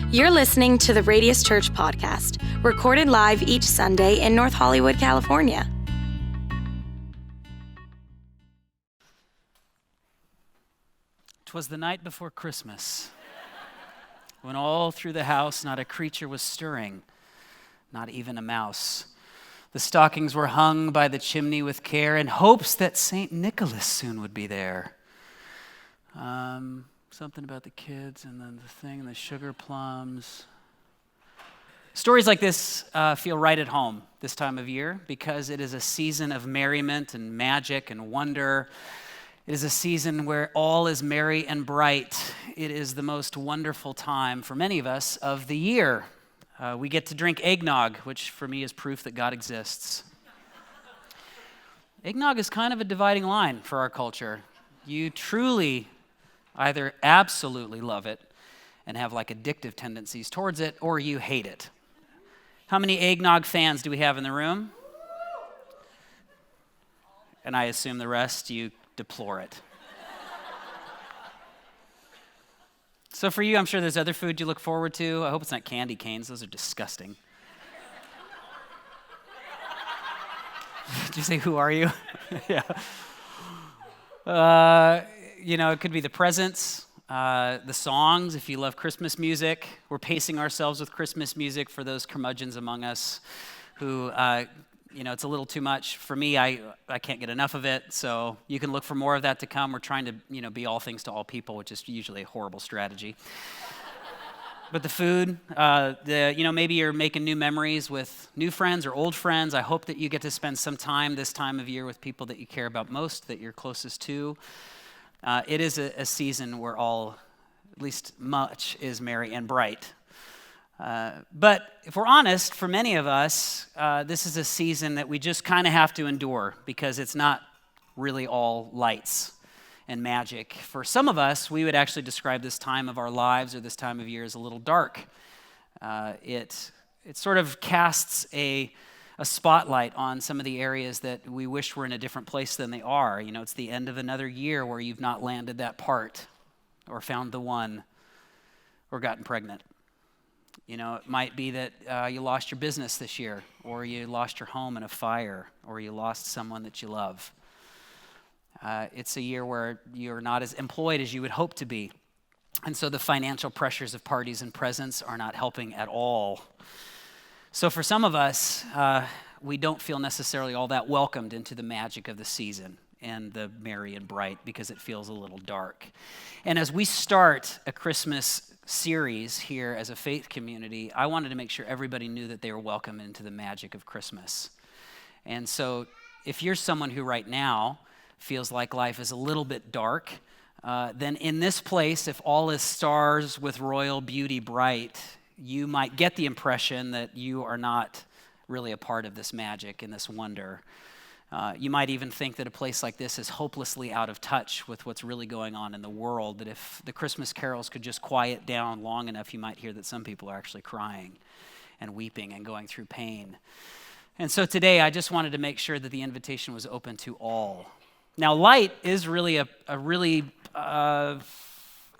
You're listening to the Radius Church podcast, recorded live each Sunday in North Hollywood, California. "'Twas the night before Christmas, when all through the house not a creature was stirring, not even a mouse. The stockings were hung by the chimney with care, in hopes that St. Nicholas soon would be there. Something about the kids, and then the sugar plums." Stories like this feel right at home this time of year because it is a season of merriment and magic and wonder. It is a season where all is merry and bright. It is the most wonderful time for many of us of the year. We get to drink eggnog, which for me is proof that God exists. Eggnog is kind of a dividing line for our culture. You truly either absolutely love it and have like addictive tendencies towards it, or you hate it. How many eggnog fans do we have in the room? And I assume the rest, you deplore it. So for you, I'm sure there's other food you look forward to. I hope it's not candy canes. Those are disgusting. Did you say, "Who are you?" Yeah. It could be the presents, the songs, if you love Christmas music. We're pacing ourselves with Christmas music for those curmudgeons among us who, it's a little too much. For me, I can't get enough of it, so you can look for more of that to come. We're trying to, be all things to all people, which is usually a horrible strategy. But the food, maybe you're making new memories with new friends or old friends. I hope that you get to spend some time this time of year with people that you care about most, that you're closest to. It is a season where at least much, is merry and bright. But if we're honest, for many of us, this is a season that we just kind of have to endure because it's not really all lights and magic. For some of us, we would actually describe this time of our lives or this time of year as a little dark. It sort of casts a spotlight on some of the areas that we wish were in a different place than they are. It's the end of another year where you've not landed that part or found the one or gotten pregnant. It might be that you lost your business this year, or you lost your home in a fire, or you lost someone that you love. It's a year where you're not as employed as you would hope to be. And so the financial pressures of parties and presents are not helping at all. So for some of us, we don't feel necessarily all that welcomed into the magic of the season and the merry and bright because it feels a little dark. And as we start a Christmas series here as a faith community, I wanted to make sure everybody knew that they were welcome into the magic of Christmas. And so if you're someone who right now feels like life is a little bit dark, then in this place, if all is stars with royal beauty bright, you might get the impression that you are not really a part of this magic and this wonder. You might even think that a place like this is hopelessly out of touch with what's really going on in the world, that if the Christmas carols could just quiet down long enough, you might hear that some people are actually crying and weeping and going through pain. And so today, I just wanted to make sure that the invitation was open to all. Now, light is really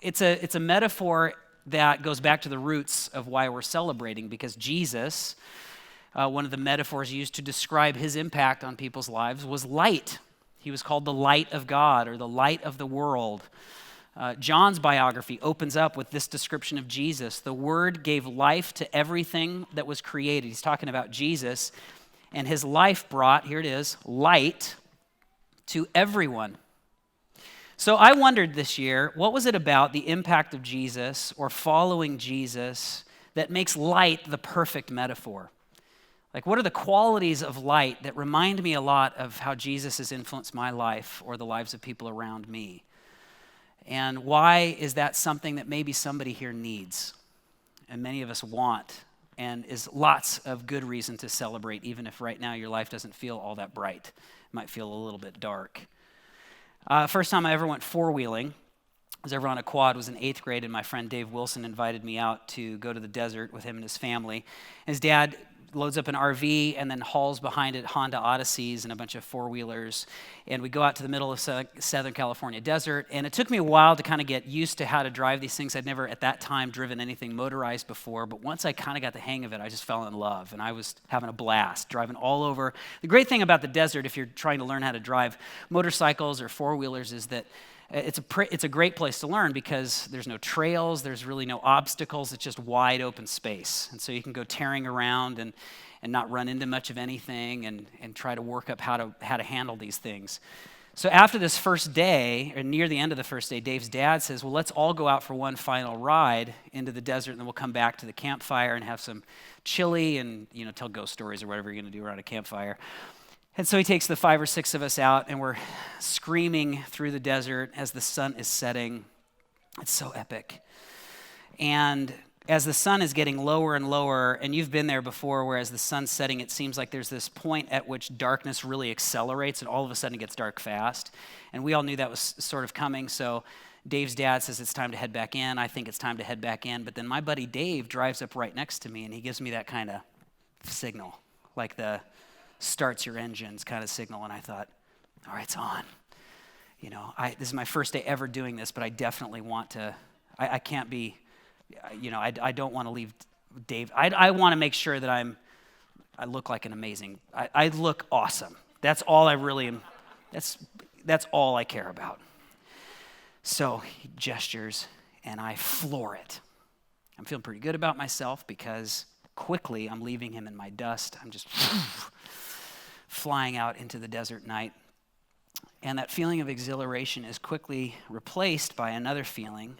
it's a metaphor that goes back to the roots of why we're celebrating, because Jesus, one of the metaphors used to describe his impact on people's lives was light. He was called the light of God or the light of the world. John's biography opens up with this description of Jesus. The Word gave life to everything that was created. He's talking about Jesus, and his life brought, here it is, light to everyone. So I wondered this year, what was it about the impact of Jesus or following Jesus that makes light the perfect metaphor? Like, what are the qualities of light that remind me a lot of how Jesus has influenced my life or the lives of people around me? And why is that something that maybe somebody here needs and many of us want and is lots of good reason to celebrate, even if right now your life doesn't feel all that bright? It might feel a little bit dark. First time I ever went four-wheeling, I was ever on a quad, was in 8th grade, and my friend Dave Wilson invited me out to go to the desert with him and his family. His dad loads up an RV and then hauls behind it Honda Odysseys and a bunch of four-wheelers. And we go out to the middle of Southern California desert. And it took me a while to kind of get used to how to drive these things. I'd never at that time driven anything motorized before. But once I kind of got the hang of it, I just fell in love. And I was having a blast driving all over. The great thing about the desert, if you're trying to learn how to drive motorcycles or four-wheelers, is that it's a great place to learn because there's no trails, there's really no obstacles, it's just wide open space. And so you can go tearing around and not run into much of anything and try to work up how to handle these things. So after this first day, or near the end of the first day, Dave's dad says, well, let's all go out for one final ride into the desert, and then we'll come back to the campfire and have some chili and tell ghost stories or whatever you're going to do around a campfire. And so he takes the 5 or 6 of us out, and we're screaming through the desert as the sun is setting. It's so epic. And as the sun is getting lower and lower, and you've been there before, where as the sun's setting, it seems like there's this point at which darkness really accelerates, and all of a sudden it gets dark fast. And we all knew that was sort of coming, so Dave's dad says it's time to head back in. I think it's time to head back in, but then my buddy Dave drives up right next to me, and he gives me that kind of signal, like the starts your engines kind of signal. And I thought, all right, it's on. This is my first day ever doing this, but I definitely want to, I can't be, I don't want to leave Dave. I want to make sure that I look like an amazing, I look awesome. That's all I really am, that's all I care about. So he gestures and I floor it. I'm feeling pretty good about myself because quickly I'm leaving him in my dust. I'm just flying out into the desert night. And that feeling of exhilaration is quickly replaced by another feeling,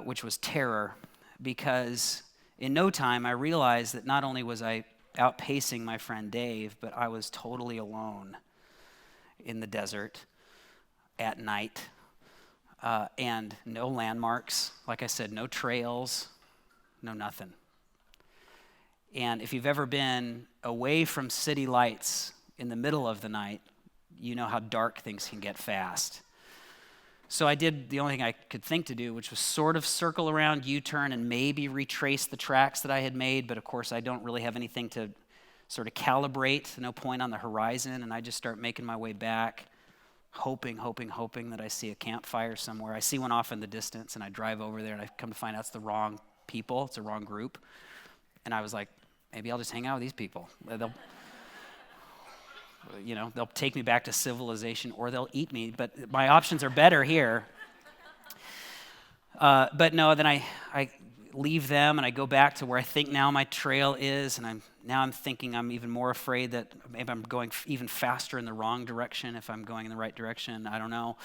which was terror, because in no time I realized that not only was I outpacing my friend Dave, but I was totally alone in the desert at night, and no landmarks. Like I said, no trails, no nothing. And if you've ever been away from city lights in the middle of the night, you know how dark things can get fast. So I did the only thing I could think to do, which was sort of circle around, U-turn, and maybe retrace the tracks that I had made. But of course, I don't really have anything to sort of calibrate, no point on the horizon. And I just start making my way back, hoping that I see a campfire somewhere. I see one off in the distance, and I drive over there, and I come to find out it's the wrong people. It's the wrong group. And I was like, maybe I'll just hang out with these people. They'll take me back to civilization, or they'll eat me, but my options are better here. But no, then I leave them and I go back to where I think now my trail is, and I'm thinking I'm even more afraid that maybe I'm going even faster in the wrong direction if I'm going in the right direction. I don't know.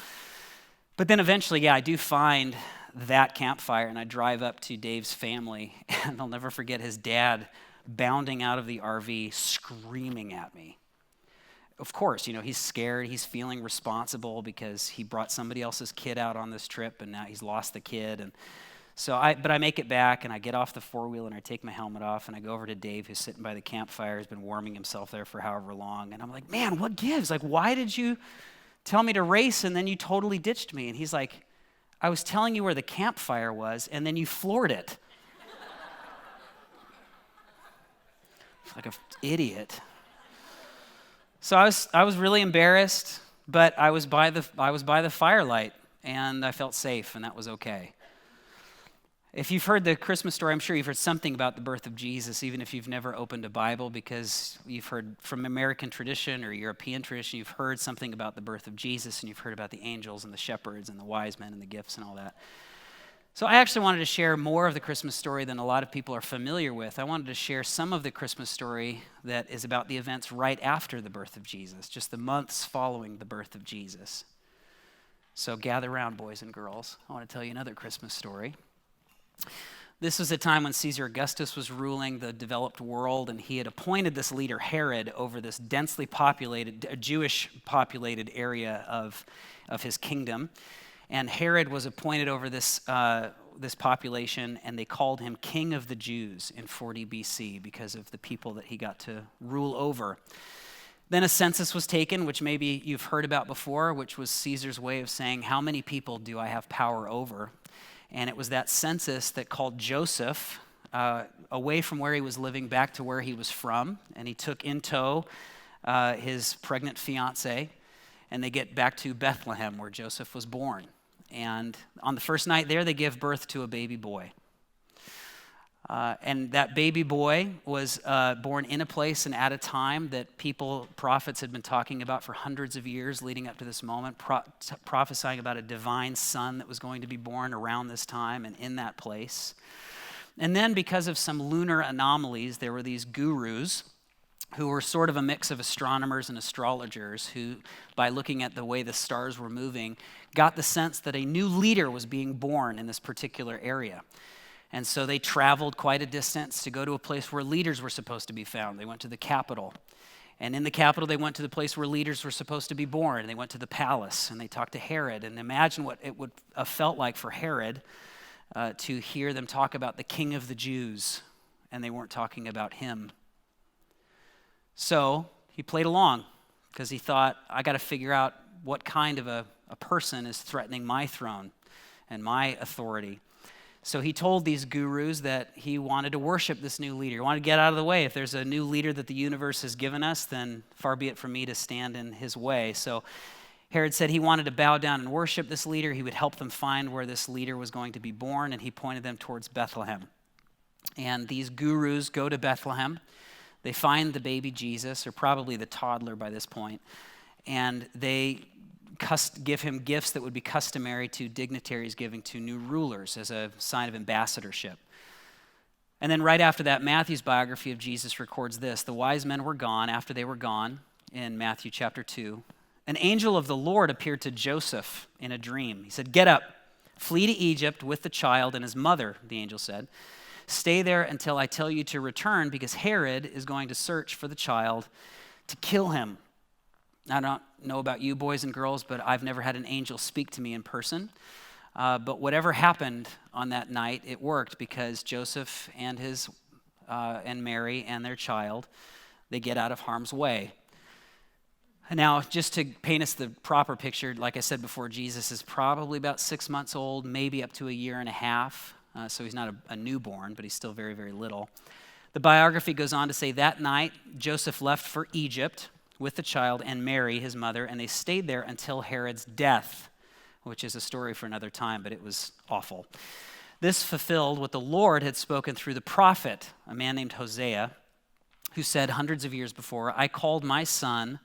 But then eventually, I do find that campfire, and I drive up to Dave's family, and I'll never forget his dad bounding out of the RV, screaming at me. Of course, he's scared, he's feeling responsible because he brought somebody else's kid out on this trip, and now he's lost the kid. And so but I make it back, and I get off the four-wheeler, and I take my helmet off, and I go over to Dave, who's sitting by the campfire, has been warming himself there for however long, and I'm like, man, what gives? Like, why did you tell me to race, and then you totally ditched me? And he's like, I was telling you where the campfire was, and then you floored it. Like an idiot. So I was really embarrassed, but I was by the firelight, and I felt safe, and that was okay. If you've heard the Christmas story, I'm sure you've heard something about the birth of Jesus, even if you've never opened a Bible, because you've heard from American tradition or European tradition, you've heard something about the birth of Jesus, and you've heard about the angels and the shepherds and the wise men and the gifts and all that. So I actually wanted to share more of the Christmas story than a lot of people are familiar with. I wanted to share some of the Christmas story that is about the events right after the birth of Jesus, just the months following the birth of Jesus. So gather around, boys and girls. I want to tell you another Christmas story. This was a time when Caesar Augustus was ruling the developed world, and he had appointed this leader, Herod, over this densely populated, Jewish populated area of his kingdom. And Herod was appointed over this population, and they called him King of the Jews in 40 BC because of the people that he got to rule over. Then a census was taken, which maybe you've heard about before, which was Caesar's way of saying, how many people do I have power over? And it was that census that called Joseph away from where he was living back to where he was from, and he took in tow his pregnant fiancée, and they get back to Bethlehem where Joseph was born. And on the first night there, they give birth to a baby boy. And that baby boy was born in a place and at a time that prophets had been talking about for hundreds of years leading up to this moment, prophesying about a divine son that was going to be born around this time and in that place. And then because of some lunar anomalies, there were these gurus who were sort of a mix of astronomers and astrologers who, by looking at the way the stars were moving, got the sense that a new leader was being born in this particular area. And so they traveled quite a distance to go to a place where leaders were supposed to be found. They went to the capital. And in the capital, they went to the place where leaders were supposed to be born. They went to the palace, and they talked to Herod. And imagine what it would have felt like for Herod to hear them talk about the King of the Jews, and they weren't talking about him. So he played along because he thought, I got to figure out what kind of a person is threatening my throne and my authority. So he told these gurus that he wanted to worship this new leader. He wanted to get out of the way. If there's a new leader that the universe has given us, then far be it from me to stand in his way. So Herod said he wanted to bow down and worship this leader. He would help them find where this leader was going to be born, and he pointed them towards Bethlehem. And these gurus go to Bethlehem. They find the baby Jesus, or probably the toddler by this point, and they give him gifts that would be customary to dignitaries giving to new rulers as a sign of ambassadorship. And then right after that, Matthew's biography of Jesus records this. The wise men were gone. After they were gone, in Matthew chapter 2, an angel of the Lord appeared to Joseph in a dream. He said, "Get up, flee to Egypt with the child and his mother," the angel said. "Stay there until I tell you to return, because Herod is going to search for the child to kill him." I don't know about you boys and girls, but I've never had an angel speak to me in person. But whatever happened on that night, it worked, because Joseph and Mary and their child, they get out of harm's way. Now, just to paint us the proper picture, like I said before, Jesus is probably about 6 months old, maybe up to a year and a half. So he's not a newborn, but he's still very, very little. The biography goes on to say that night, Joseph left for Egypt with the child and Mary, his mother, and they stayed there until Herod's death, which is a story for another time, but it was awful. This fulfilled what the Lord had spoken through the prophet, a man named Hosea, who said hundreds of years before, "I called my son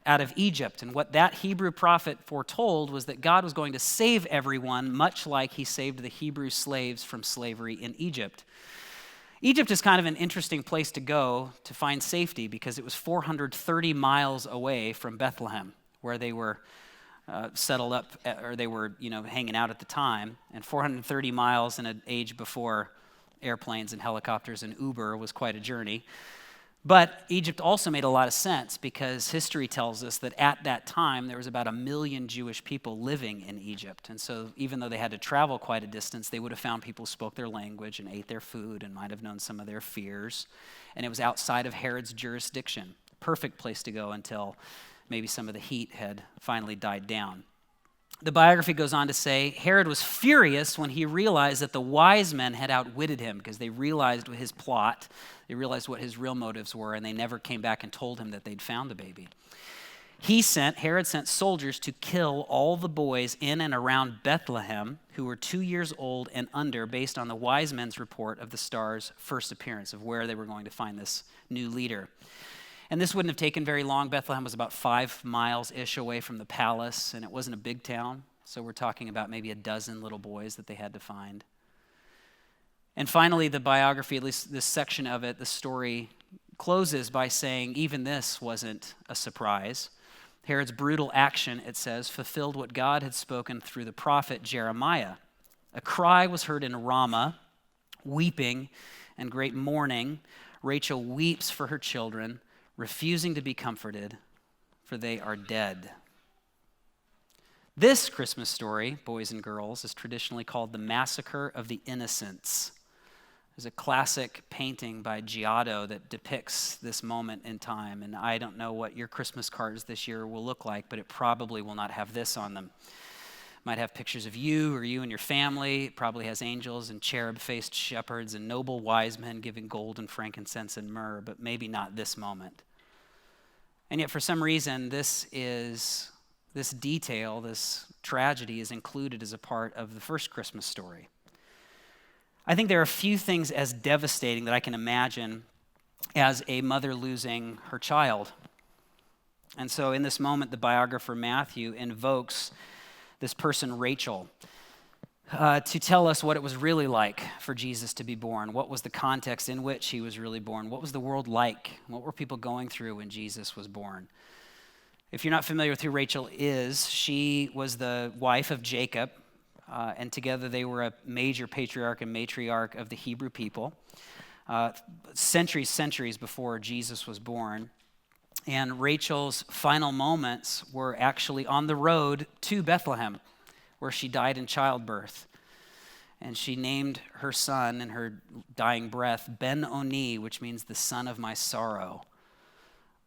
out of Egypt." And what that Hebrew prophet foretold was that God was going to save everyone, much like he saved the Hebrew slaves from slavery in Egypt. Egypt is kind of an interesting place to go to find safety, because it was 430 miles away from Bethlehem, where they were settled up, or they were hanging out at the time. And 430 miles in an age before airplanes and helicopters and Uber was quite a journey. But Egypt also made a lot of sense, because history tells us that at that time there was about 1 million Jewish people living in Egypt. And so even though they had to travel quite a distance, they would have found people who spoke their language and ate their food and might have known some of their fears. And it was outside of Herod's jurisdiction. Perfect place to go until maybe some of the heat had finally died down. The biography goes on to say, Herod was furious when he realized that the wise men had outwitted him, because they realized his plot, they realized what his real motives were, and they never came back and told him that they'd found the baby. Herod sent soldiers to kill all the boys in and around Bethlehem who were 2 years old and under, based on the wise men's report of the star's first appearance, of where they were going to find this new leader. And this wouldn't have taken very long. Bethlehem was about 5 miles-ish away from the palace, and it wasn't a big town. So we're talking about maybe a dozen little boys that they had to find. And finally, the biography, at least this section of it, the story closes by saying even this wasn't a surprise. Herod's brutal action, it says, fulfilled what God had spoken through the prophet Jeremiah. A cry was heard in Ramah, weeping and great mourning. Rachel weeps for her children, refusing to be comforted, for they are dead. This Christmas story, boys and girls, is traditionally called the Massacre of the Innocents. There's a classic painting by Giotto that depicts this moment in time, and I don't know what your Christmas cards this year will look like, but it probably will not have this on them. Might have pictures of you or you and your family. It probably has angels and cherub-faced shepherds and noble wise men giving gold and frankincense and myrrh, but maybe not this moment. And yet for some reason, this detail, this tragedy is included as a part of the first Christmas story. I think there are few things as devastating that I can imagine as a mother losing her child. And so in this moment, the biographer Matthew invokes this person, Rachel, to tell us what it was really like for Jesus to be born. What was the context in which he was really born? What was the world like? What were people going through when Jesus was born? If you're not familiar with who Rachel is, she was the wife of Jacob, and together they were a major patriarch and matriarch of the Hebrew people, centuries before Jesus was born. And Rachel's final moments were actually on the road to Bethlehem, where she died in childbirth. And she named her son in her dying breath Ben-Oni, which means the son of my sorrow.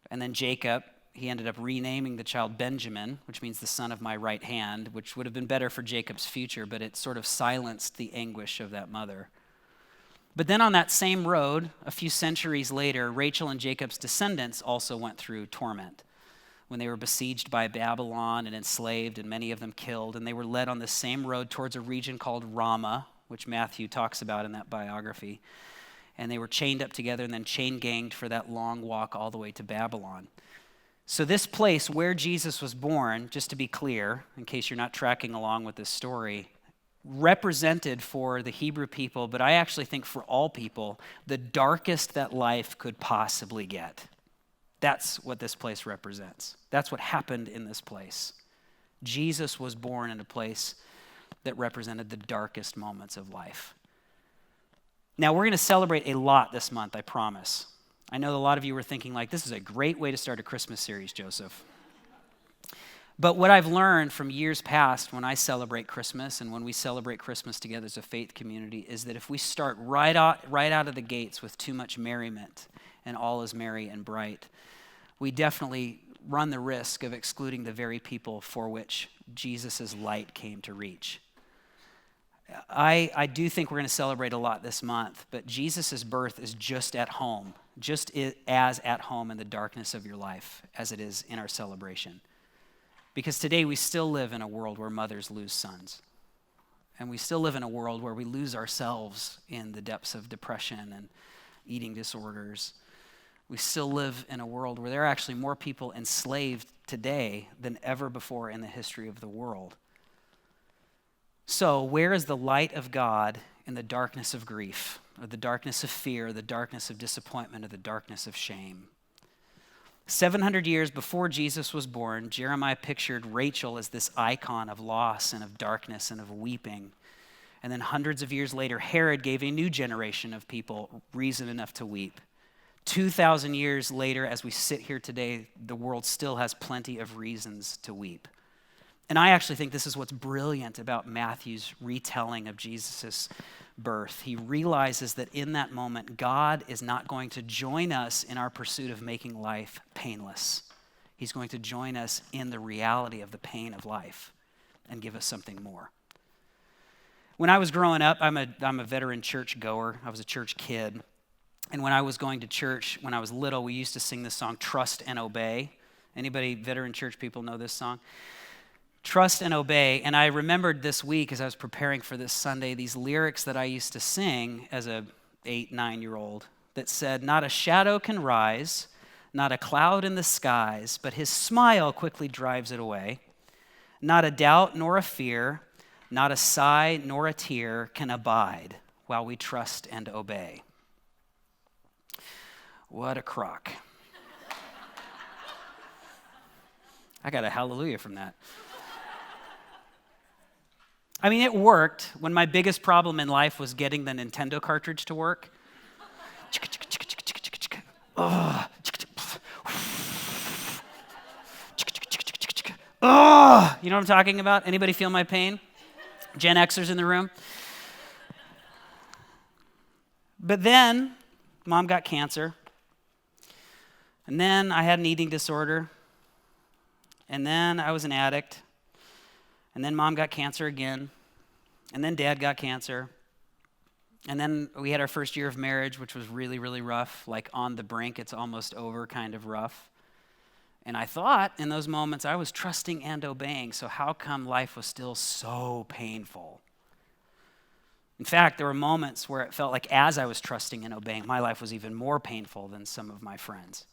And then Jacob, he ended up renaming the child Benjamin, which means the son of my right hand, which would have been better for Jacob's future, but it sort of silenced the anguish of that mother. But then on that same road, a few centuries later, Rachel and Jacob's descendants also went through torment when they were besieged by Babylon and enslaved, and many of them killed. And they were led on the same road towards a region called Ramah, which Matthew talks about in that biography. And they were chained up together and then chain-ganged for that long walk all the way to Babylon. So this place where Jesus was born, just to be clear, in case you're not tracking along with this story, represented for the Hebrew people, but I actually think for all people, the darkest that life could possibly get. That's what this place represents. That's what happened in this place. Jesus was born in a place that represented the darkest moments of life. Now, we're going to celebrate a lot this month, I promise. I know a lot of you were thinking, like, this is a great way to start a Christmas series, Joseph. But what I've learned from years past when I celebrate Christmas and when we celebrate Christmas together as a faith community is that if we start right out of the gates with too much merriment and all is merry and bright, we definitely run the risk of excluding the very people for which Jesus' light came to reach. I do think we're going to celebrate a lot this month, but Jesus' birth is just at home, just as at home in the darkness of your life as it is in our celebration. Because today we still live in a world where mothers lose sons. And we still live in a world where we lose ourselves in the depths of depression and eating disorders. We still live in a world where there are actually more people enslaved today than ever before in the history of the world. So where is the light of God in the darkness of grief, or the darkness of fear, the darkness of disappointment, or the darkness of shame? 700 years before Jesus was born, Jeremiah pictured Rachel as this icon of loss and of darkness and of weeping. And then hundreds of years later, Herod gave a new generation of people reason enough to weep. 2,000 years later, as we sit here today, the world still has plenty of reasons to weep. And I actually think this is what's brilliant about Matthew's retelling of Jesus' birth. He realizes that in that moment, God is not going to join us in our pursuit of making life painless. He's going to join us in the reality of the pain of life and give us something more. When I was growing up, I'm a veteran church goer. I was a church kid. And when I was going to church, when I was little, we used to sing this song, Trust and Obey. Anybody veteran church people know this song? Trust and obey. And I remembered this week as I was preparing for this Sunday, these lyrics that I used to sing as a 8, 9-year-old that said, not a shadow can rise, not a cloud in the skies, but his smile quickly drives it away. Not a doubt nor a fear, not a sigh nor a tear can abide while we trust and obey. What a crock. I got a hallelujah from that. I mean, it worked when my biggest problem in life was getting the Nintendo cartridge to work. Oh, you know what I'm talking about? Anybody feel my pain? Gen Xers in the room? But then, Mom got cancer. And then I had an eating disorder. And then I was an addict. And then mom got cancer again. And then dad got cancer. And then we had our first year of marriage, which was really, really rough, like on the brink, it's almost over kind of rough. And I thought in those moments I was trusting and obeying, so how come life was still so painful? In fact, there were moments where it felt like as I was trusting and obeying, my life was even more painful than some of my friends.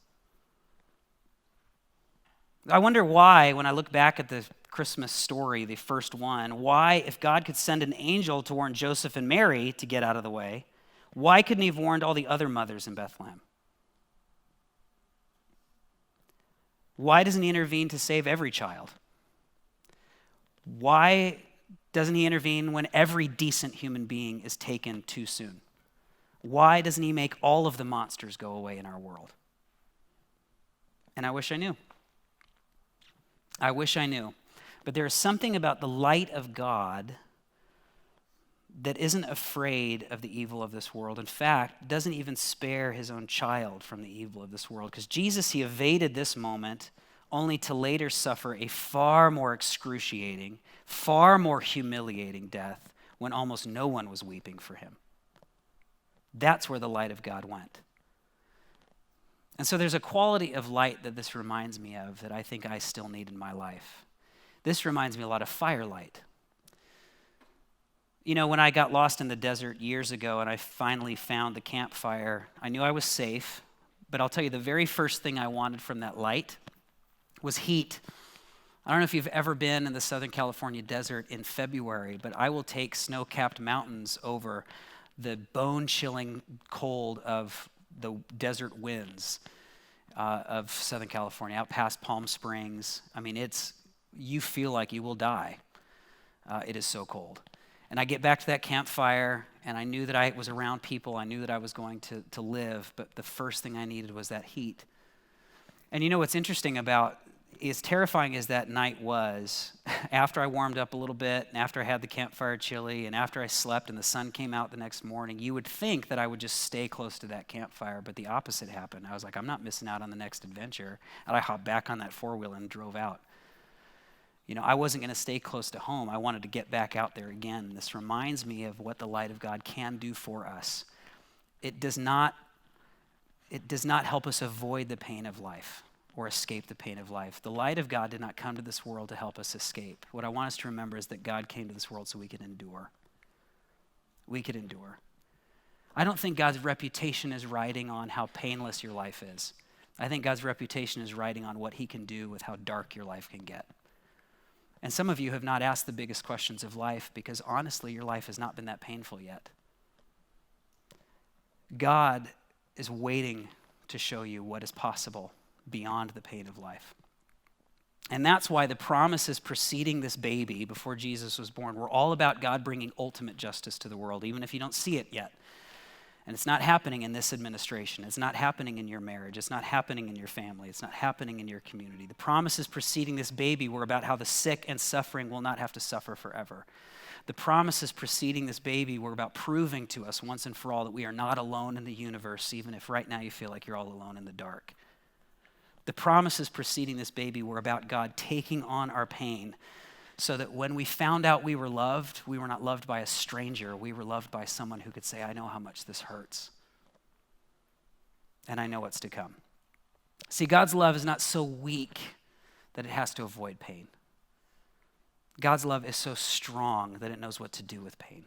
I wonder why, when I look back at the Christmas story, the first one, why, if God could send an angel to warn Joseph and Mary to get out of the way, why couldn't he have warned all the other mothers in Bethlehem? Why doesn't he intervene to save every child? Why doesn't he intervene when every decent human being is taken too soon? Why doesn't he make all of the monsters go away in our world? And I wish I knew. I wish I knew. But there is something about the light of God that isn't afraid of the evil of this world. In fact, doesn't even spare his own child from the evil of this world. Because Jesus, he evaded this moment only to later suffer a far more excruciating, far more humiliating death when almost no one was weeping for him. That's where the light of God went. And so there's a quality of light that this reminds me of that I think I still need in my life. This reminds me a lot of Firelight. You know, when I got lost in the desert years ago and I finally found the campfire, I knew I was safe, but I'll tell you the very first thing I wanted from that light was heat. I don't know if you've ever been in the Southern California desert in February, but I will take snow-capped mountains over the bone-chilling cold of the desert winds of Southern California, out past Palm Springs. I mean, you feel like you will die. It is so cold. And I get back to that campfire, and I knew that I was around people. I knew that I was going to live, but the first thing I needed was that heat. And you know what's interesting about, as terrifying as that night was, after I warmed up a little bit, and after I had the campfire chili, and after I slept and the sun came out the next morning, you would think that I would just stay close to that campfire, but the opposite happened. I was like, I'm not missing out on the next adventure. And I hopped back on that four-wheeler and drove out. You know, I wasn't going to stay close to home. I wanted to get back out there again. This reminds me of what the light of God can do for us. It does not help us avoid the pain of life or escape the pain of life. The light of God did not come to this world to help us escape. What I want us to remember is that God came to this world so we could endure. We could endure. I don't think God's reputation is riding on how painless your life is. I think God's reputation is riding on what he can do with how dark your life can get. And some of you have not asked the biggest questions of life because honestly, your life has not been that painful yet. God is waiting to show you what is possible beyond the pain of life. And that's why the promises preceding this baby before Jesus was born were all about God bringing ultimate justice to the world, even if you don't see it yet. And it's not happening in this administration. It's not happening in your marriage. It's not happening in your family. It's not happening in your community. The promises preceding this baby were about how the sick and suffering will not have to suffer forever. The promises preceding this baby were about proving to us once and for all that we are not alone in the universe, even if right now you feel like you're all alone in the dark. The promises preceding this baby were about God taking on our pain so that when we found out we were not loved by a stranger. We were loved by someone who could say, I know how much this hurts. And I know what's to come. See, God's love is not so weak that it has to avoid pain. God's love is so strong that it knows what to do with pain.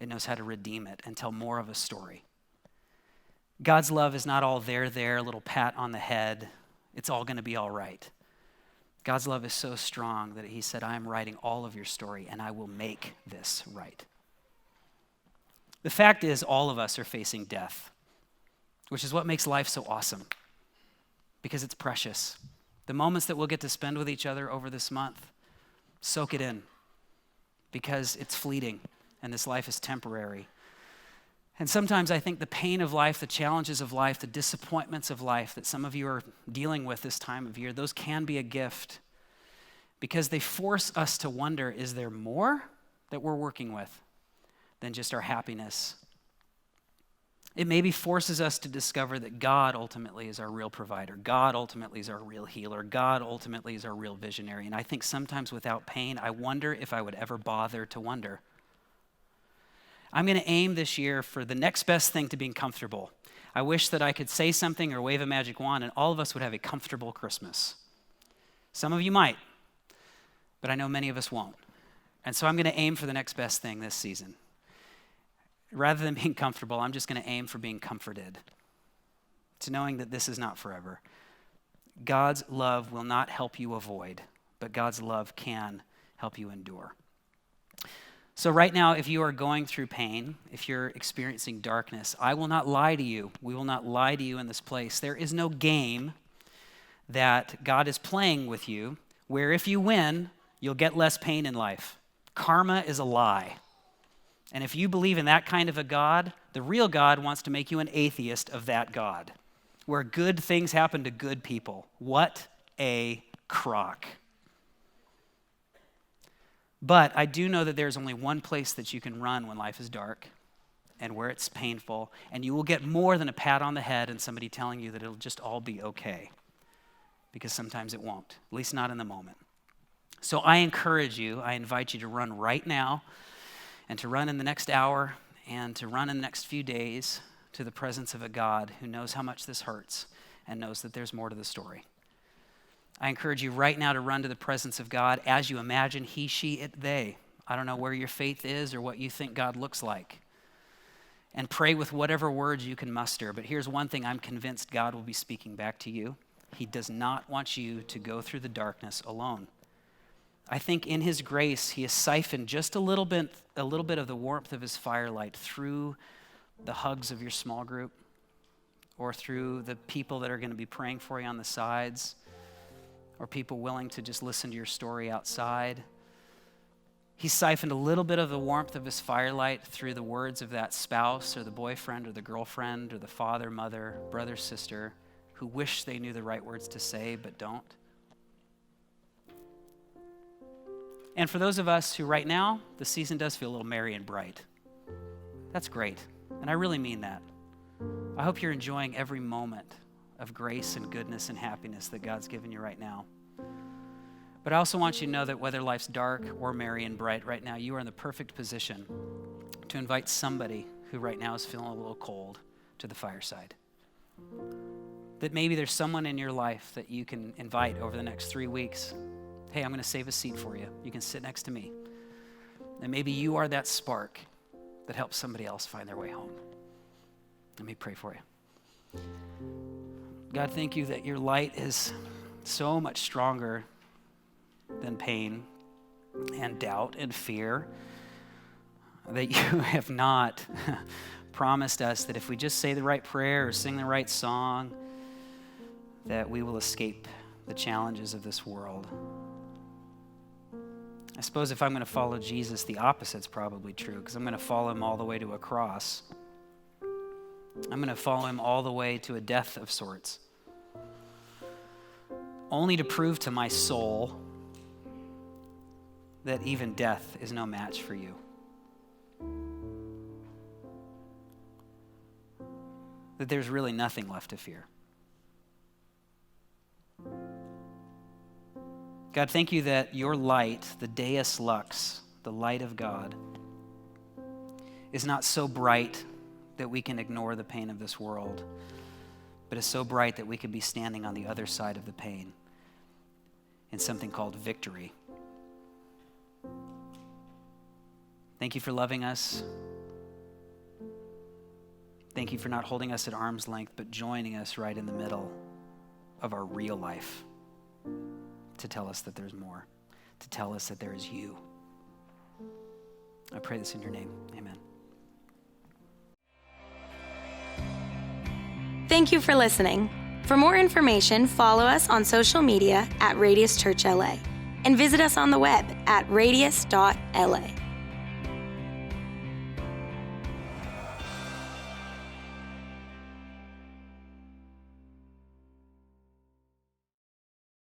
It knows how to redeem it and tell more of a story. God's love is not all there, a little pat on the head. It's all going to be all right. God's love is so strong that he said, I am writing all of your story and I will make this right. The fact is, all of us are facing death, which is what makes life so awesome because it's precious. The moments that we'll get to spend with each other over this month, soak it in because it's fleeting and this life is temporary. And sometimes I think the pain of life, the challenges of life, the disappointments of life that some of you are dealing with this time of year, those can be a gift because they force us to wonder, is there more that we're working with than just our happiness? It maybe forces us to discover that God ultimately is our real provider. God ultimately is our real healer. God ultimately is our real visionary. And I think sometimes without pain, I wonder if I would ever bother to wonder. I'm going to aim this year for the next best thing to being comfortable. I wish that I could say something or wave a magic wand and all of us would have a comfortable Christmas. Some of you might, but I know many of us won't. And so I'm going to aim for the next best thing this season. Rather than being comfortable, I'm just going to aim for being comforted, to knowing that this is not forever. God's love will not help you avoid, but God's love can help you endure. So right now, if you are going through pain, if you're experiencing darkness, I will not lie to you. We will not lie to you in this place. There is no game that God is playing with you where if you win, you'll get less pain in life. Karma is a lie. And if you believe in that kind of a God, the real God wants to make you an atheist of that God, where good things happen to good people. What a crock. But I do know that there's only one place that you can run when life is dark and where it's painful, and you will get more than a pat on the head and somebody telling you that it'll just all be okay, because sometimes it won't, at least not in the moment. So I encourage you, I invite you to run right now and to run in the next hour and to run in the next few days to the presence of a God who knows how much this hurts and knows that there's more to the story. I encourage you right now to run to the presence of God as you imagine he, she, it, they. I don't know where your faith is or what you think God looks like. And pray with whatever words you can muster. But here's one thing I'm convinced God will be speaking back to you. He does not want you to go through the darkness alone. I think in his grace, he has siphoned just a little bit of the warmth of his firelight through the hugs of your small group or through the people that are going to be praying for you on the sides, or people willing to just listen to your story outside. He siphoned a little bit of the warmth of his firelight through the words of that spouse or the boyfriend or the girlfriend or the father, mother, brother, sister who wish they knew the right words to say but don't. And for those of us who right now, the season does feel a little merry and bright. That's great, and I really mean that. I hope you're enjoying every moment of grace and goodness and happiness that God's given you right now. But I also want you to know that whether life's dark or merry and bright right now, you are in the perfect position to invite somebody who right now is feeling a little cold to the fireside. That maybe there's someone in your life that you can invite over the next 3 weeks. Hey, I'm going to save a seat for you. You can sit next to me. And maybe you are that spark that helps somebody else find their way home. Let me pray for you. God, thank you that your light is so much stronger than pain and doubt and fear, that you have not promised us that if we just say the right prayer or sing the right song, that we will escape the challenges of this world. I suppose if I'm going to follow Jesus, the opposite's probably true, because I'm going to follow him all the way to a cross. I'm going to follow him all the way to a death of sorts, only to prove to my soul that even death is no match for you. That there's really nothing left to fear. God, thank you that your light, the DEUS LUX, the light of God, is not so bright that we can ignore the pain of this world, but is so bright that we can be standing on the other side of the pain in something called victory. Thank you for loving us. Thank you for not holding us at arm's length, but joining us right in the middle of our real life to tell us that there's more, to tell us that there is you. I pray this in your name. Amen. Thank you for listening. For more information, follow us on social media at Radius Church LA and visit us on the web at radius.la.